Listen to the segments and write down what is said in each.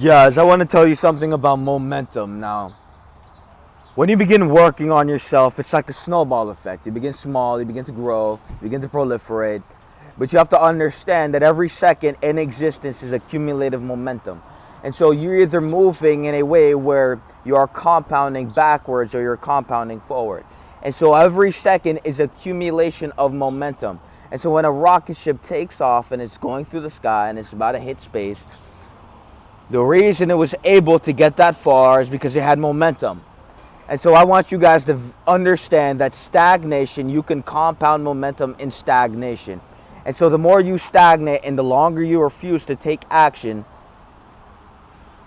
Guys, I want to tell you something about momentum now. When you begin working on yourself, it's like a snowball effect. You begin small, you begin to grow, you begin to proliferate. But you have to understand that every second in existence is accumulative momentum. And so you're either moving in a way where you are compounding backwards or you're compounding forward. And so every second is accumulation of momentum. And so when a rocket ship takes off and it's going through the sky and it's about to hit space, the reason it was able to get that far is because it had momentum. And so I want you guys to understand that stagnation, you can compound momentum in stagnation. And so the more you stagnate and the longer you refuse to take action,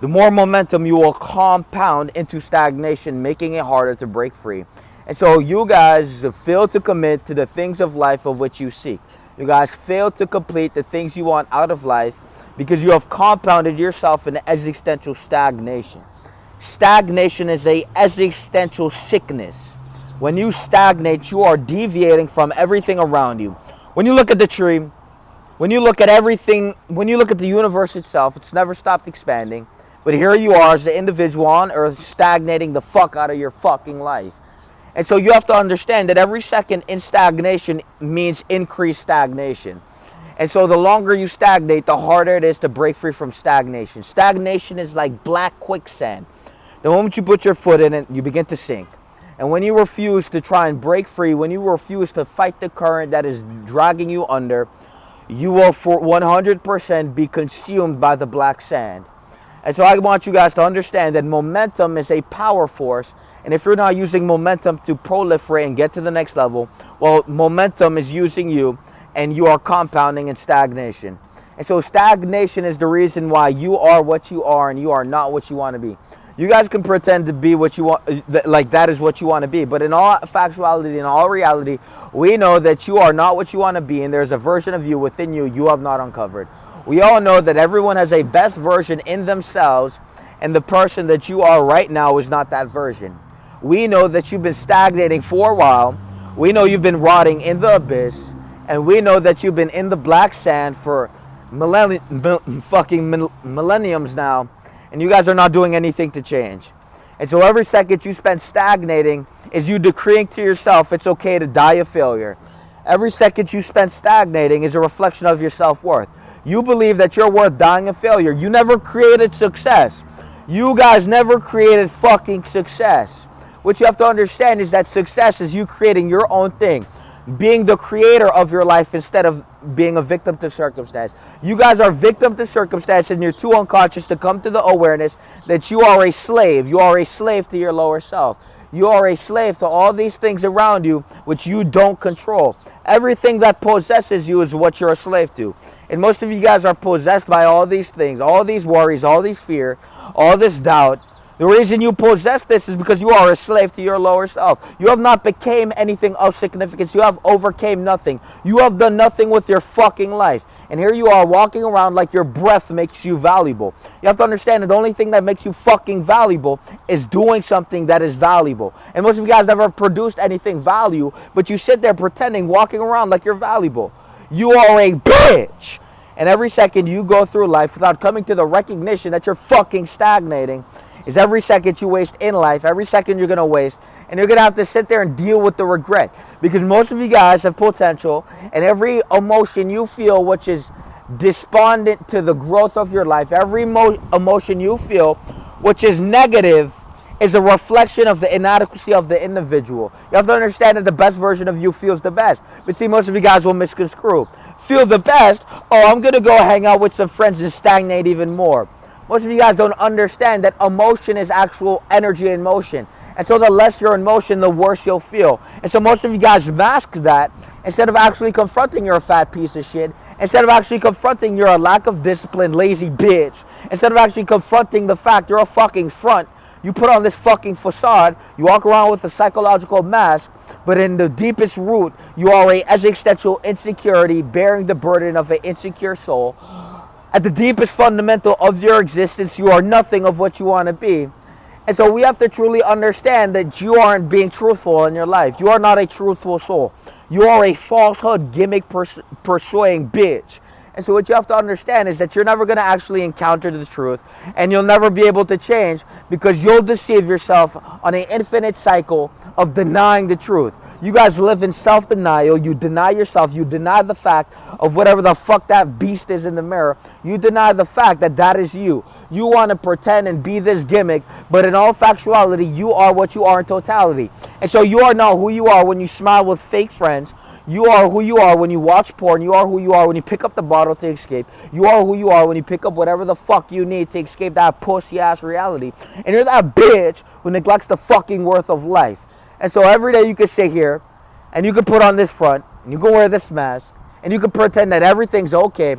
the more momentum you will compound into stagnation, making it harder to break free. And so you guys fail to commit to the things of life of which you seek. You guys fail to complete the things you want out of life because you have compounded yourself in existential stagnation. Stagnation is an existential sickness. When you stagnate, you are deviating from everything around you. When you look at the tree, when you look at everything, when you look at the universe itself, it's never stopped expanding. But here you are as the individual on earth stagnating the fuck out of your fucking life. And so you have to understand that every second in stagnation means increased stagnation. And so the longer you stagnate, the harder it is to break free from stagnation. Stagnation is like black quicksand. The moment you put your foot in it, you begin to sink. And when you refuse to try and break free, when you refuse to fight the current that is dragging you under, you will for 100% be consumed by the black sand. And so I want you guys to understand that momentum is a power force. And if you're not using momentum to proliferate and get to the next level, well, momentum is using you and you are compounding in stagnation. And so stagnation is the reason why you are what you are and you are not what you want to be. You guys can pretend to be what you want, like that is what you want to be. But in all factuality, in all reality, we know that you are not what you want to be. And there's a version of you within you have not uncovered. We all know that everyone has a best version in themselves. And the person that you are right now is not that version. We know that you've been stagnating for a while. We know you've been rotting in the abyss. And we know that you've been in the black sand for millenniums now. And you guys are not doing anything to change. And so every second you spend stagnating is you decreeing to yourself it's okay to die a failure. Every second you spend stagnating is a reflection of your self-worth. You believe that you're worth dying a failure. You never created success. You guys never created fucking success. What you have to understand is that success is you creating your own thing. Being the creator of your life instead of being a victim to circumstance. You guys are victim to circumstance and you're too unconscious to come to the awareness that you are a slave. You are a slave to your lower self. You are a slave to all these things around you which you don't control. Everything that possesses you is what you're a slave to. And most of you guys are possessed by all these things, all these worries, all these fear, all this doubt. The reason you possess this is because you are a slave to your lower self. You have not became anything of significance. You have overcame nothing. You have done nothing with your fucking life. And here you are walking around like your breath makes you valuable. You have to understand that the only thing that makes you fucking valuable is doing something that is valuable. And most of you guys never produced anything value, but you sit there pretending, walking around like you're valuable. You are a bitch. And every second you go through life without coming to the recognition that you're fucking stagnating is every second you waste in life, every second you're going to waste, and you're going to have to sit there and deal with the regret. Because most of you guys have potential, and every emotion you feel which is despondent to the growth of your life, every emotion you feel which is negative is a reflection of the inadequacy of the individual. You have to understand that the best version of you feels the best. But see, most of you guys will misconstrue. Feel the best, oh, I'm going to go hang out with some friends and stagnate even more. Most of you guys don't understand that emotion is actual energy in motion. And so the less you're in motion, the worse you'll feel. And so most of you guys mask that instead of actually confronting you're a fat piece of shit. Instead of actually confronting you're a lack of discipline, lazy bitch. Instead of actually confronting the fact you're a fucking front. You put on this fucking facade. You walk around with a psychological mask. But in the deepest root, you are a existential insecurity bearing the burden of an insecure soul. At the deepest fundamental of your existence, you are nothing of what you want to be. And so we have to truly understand that you aren't being truthful in your life. You are not a truthful soul. You are a falsehood gimmick pursuing bitch. And so what you have to understand is that you're never going to actually encounter the truth, and you'll never be able to change because you'll deceive yourself on an infinite cycle of denying the truth. You guys live in self-denial. You deny yourself. You deny the fact of whatever the fuck that beast is in the mirror. You deny the fact that that is you. You want to pretend and be this gimmick, but in all factuality, you are what you are in totality. And so you are not who you are when you smile with fake friends. You are who you are when you watch porn. You are who you are when you pick up the bottle to escape. You are who you are when you pick up whatever the fuck you need to escape that pussy-ass reality. And you're that bitch who neglects the fucking worth of life. And so every day you can sit here and you can put on this front and you can wear this mask and you can pretend that everything's okay.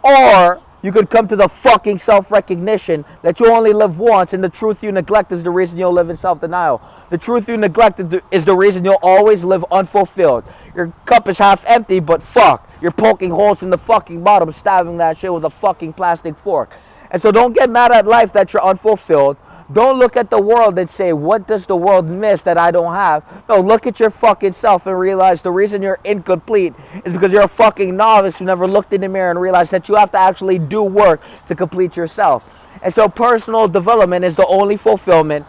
Or you could come to the fucking self-recognition that you only live once, and the truth you neglect is the reason you'll live in self-denial. The truth you neglect is the reason you'll always live unfulfilled. Your cup is half empty, but fuck, you're poking holes in the fucking bottom, stabbing that shit with a fucking plastic fork. And so don't get mad at life that you're unfulfilled. Don't look at the world and say, what does the world miss that I don't have? No, look at your fucking self and realize the reason you're incomplete is because you're a fucking novice who never looked in the mirror and realized that you have to actually do work to complete yourself. And so personal development is the only fulfillment.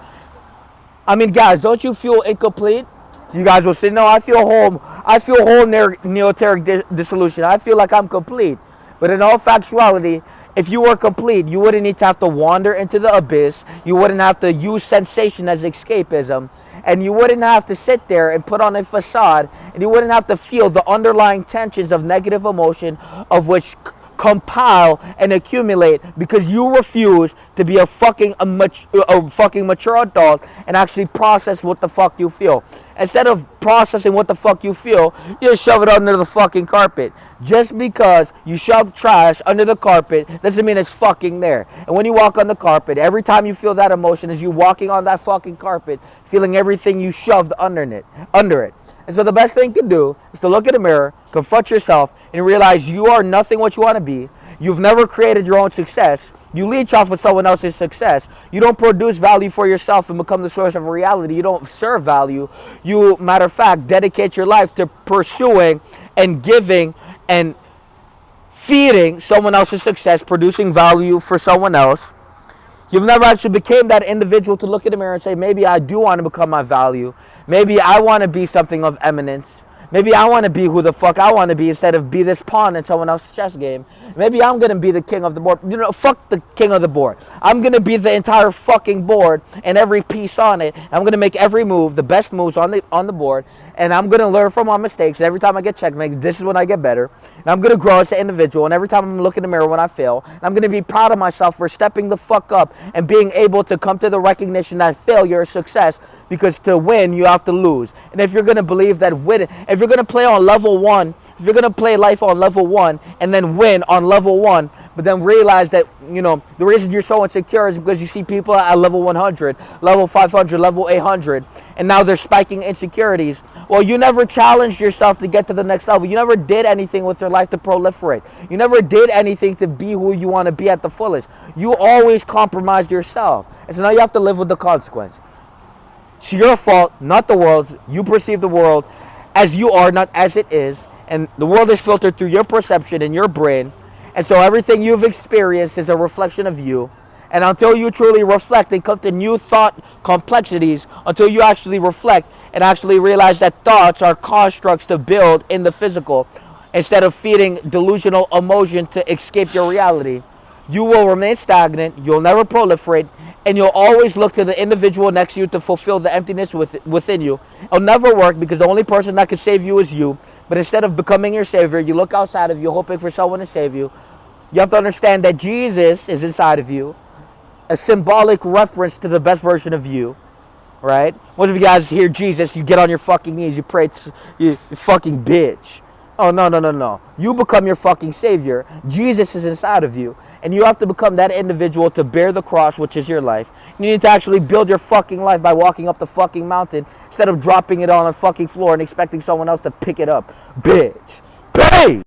I mean, guys, don't you feel incomplete? You guys will say, no, I feel whole neoteric dissolution. I feel like I'm complete. But in all factuality, if you were complete, you wouldn't need to have to wander into the abyss. You wouldn't have to use sensation as escapism. And you wouldn't have to sit there and put on a facade. And you wouldn't have to feel the underlying tensions of negative emotion of which compile and accumulate because you refuse to be a fucking mature adult and actually process what the fuck you feel. Instead of processing what the fuck you feel, you just shove it under the fucking carpet. Just because you shove trash under the carpet doesn't mean it's fucking there. And when you walk on the carpet, every time you feel that emotion is you walking on that fucking carpet, feeling everything you shoved under it. And so the best thing you can do is to look in the mirror, confront yourself, and realize you are nothing what you want to be. You've never created your own success. You leech off of someone else's success. You don't produce value for yourself and become the source of reality. You don't serve value. You, matter of fact, dedicate your life to pursuing and giving and feeding someone else's success, producing value for someone else. You've never actually became that individual to look in the mirror and say, maybe I do want to become my value. Maybe I want to be something of eminence. Maybe I want to be who the fuck I want to be instead of be this pawn in someone else's chess game. Maybe I'm going to be the king of the board. You know, fuck the king of the board. I'm going to be the entire fucking board and every piece on it. I'm going to make every move, the best moves on the board. And I'm going to learn from my mistakes. And every time I get checkmate, this is when I get better. And I'm going to grow as an individual. And every time I'm looking in the mirror when I fail, I'm going to be proud of myself for stepping the fuck up and being able to come to the recognition that failure is success. Because to win, you have to lose. And if you're going to believe that if you're going to play on level 1, if you're going to play life on level 1 and then win on level 1, but then realize that, you know, the reason you're so insecure is because you see people at level 100, level 500, level 800, and now they're spiking insecurities. Well, you never challenged yourself to get to the next level. You never did anything with your life to proliferate. You never did anything to be who you want to be at the fullest. You always compromised yourself. And so now you have to live with the consequence. It's your fault, not the world's. You perceive the world as you are, not as it is. And the world is filtered through your perception and your brain. And so everything you've experienced is a reflection of you. And until you truly reflect and come to new thought complexities, until you actually reflect and actually realize that thoughts are constructs to build in the physical, instead of feeding delusional emotion to escape your reality, you will remain stagnant, you'll never proliferate, and you'll always look to the individual next to you to fulfill the emptiness within you. It'll never work because the only person that can save you is you. But instead of becoming your savior, you look outside of you, hoping for someone to save you. You have to understand that Jesus is inside of you, a symbolic reference to the best version of you, right? Most of you guys hear Jesus, you get on your fucking knees, you pray, you fucking bitch. Oh, no. You become your fucking savior. Jesus is inside of you. And you have to become that individual to bear the cross, which is your life. You need to actually build your fucking life by walking up the fucking mountain instead of dropping it on the fucking floor and expecting someone else to pick it up. Bitch. Hey!